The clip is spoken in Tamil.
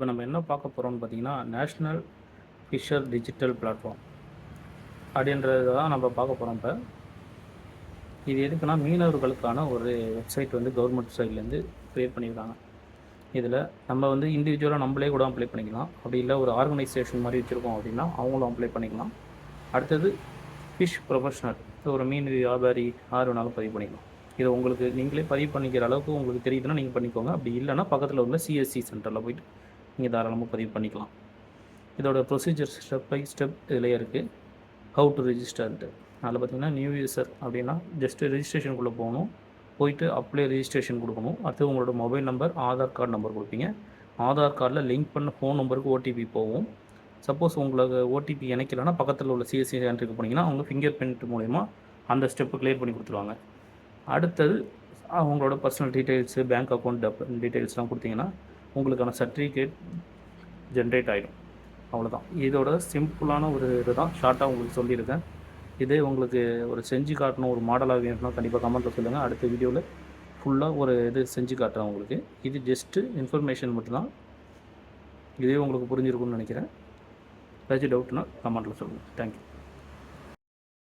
இப்போ நம்ம என்ன பார்க்க போகிறோம்னு பார்த்தீங்கன்னா, நேஷ்னல் ஃபிஷர் டிஜிட்டல் பிளாட்ஃபார்ம் அப்படின்றத தான் நம்ம பார்க்க போகிறோம் இப்போ. இது எதுக்குன்னா, மீனவர்களுக்கான ஒரு வெப்சைட் வந்து கவர்மெண்ட் சைட்லேருந்து க்ரியேட் பண்ணியிருக்காங்க. இதில் நம்ம வந்து இண்டிவிஜுவலாக நம்மளே கூட அப்ளை பண்ணிக்கலாம். அப்படி இல்லை ஒரு ஆர்கனைசேஷன் மாதிரி வச்சுருக்கோம் அப்படின்னா அவங்களும் அப்ளை பண்ணிக்கலாம். அடுத்தது ஃபிஷ் ப்ரொஃபஷனல், ஒரு மீன் வியாபாரி யார் வேணாலும் பதிவு பண்ணிக்கலாம். இதை உங்களுக்கு நீங்களே பதிவு பண்ணிக்கிற அளவுக்கு உங்களுக்கு தெரியுதுன்னா நீங்கள் பண்ணிக்கோங்க. அப்படி இல்லைன்னா பக்கத்தில் உள்ள சிஎஸ்சி சென்டரில் போய்ட்டு நீங்கள் தாராளமாக பதிவு பண்ணிக்கலாம். இதோட ப்ரொசீஜர் ஸ்டெப் பை ஸ்டெப் இதிலே இருக்குது. ஹவு டு ரிஜிஸ்டர்ன்ட்டு அதில் பார்த்தீங்கன்னா, நியூ யூசர் அப்படின்னா ஜஸ்ட்டு ரிஜிஸ்ட்ரேஷனுக்குள்ளே போகணும். போயிட்டு அப்ளை ரிஜிஸ்ட்ரேஷன் கொடுக்கணும். அடுத்து உங்களோட mobile number, Aadhaar card number கொடுப்பீங்க. ஆதார் கார்டில் லிங்க் பண்ண ஃபோன் நம்பருக்கு ஓடிபி போகும். சப்போஸ் உங்களுக்கு ஓடிபி இணைக்கலைன்னா பக்கத்தில் உள்ள சிஎஸ்சி சென்டருக்கு போனீங்கன்னா அவங்க ஃபிங்கர் பிரிண்ட் மூலயமா அந்த ஸ்டெப்பு கிளியர் பண்ணி கொடுத்துருவாங்க. அடுத்தது அவங்களோட பர்சனல் டீட்டெயில்ஸு, பேங்க் அக்கௌண்ட் டீட்டெயில்ஸ்லாம் கொடுத்தீங்கன்னா உங்களுக்கான சர்டிஃபிகேட் ஜென்ரேட் ஆகிடும். அவ்வளோதான். இதோட சிம்பிளான ஒரு இது தான், ஷார்ட்டாக உங்களுக்கு சொல்லியிருக்கேன். இதே உங்களுக்கு ஒரு செஞ்சு காட்டணும், ஒரு மாடலாக வேணும்னா கண்டிப்பாக கமெண்ட்டில் சொல்லுங்கள். அடுத்த வீடியோவில் ஃபுல்லாக ஒரு இது செஞ்சு காட்டுறேன் உங்களுக்கு. இது ஜஸ்ட்டு இன்ஃபர்மேஷன் மட்டும்தான். இதே உங்களுக்கு புரிஞ்சிருக்கும்னு நினைக்கிறேன். ஏதாச்சும் டவுட்னா கமெண்ட்டில் சொல்லுங்கள். தேங்க்யூ.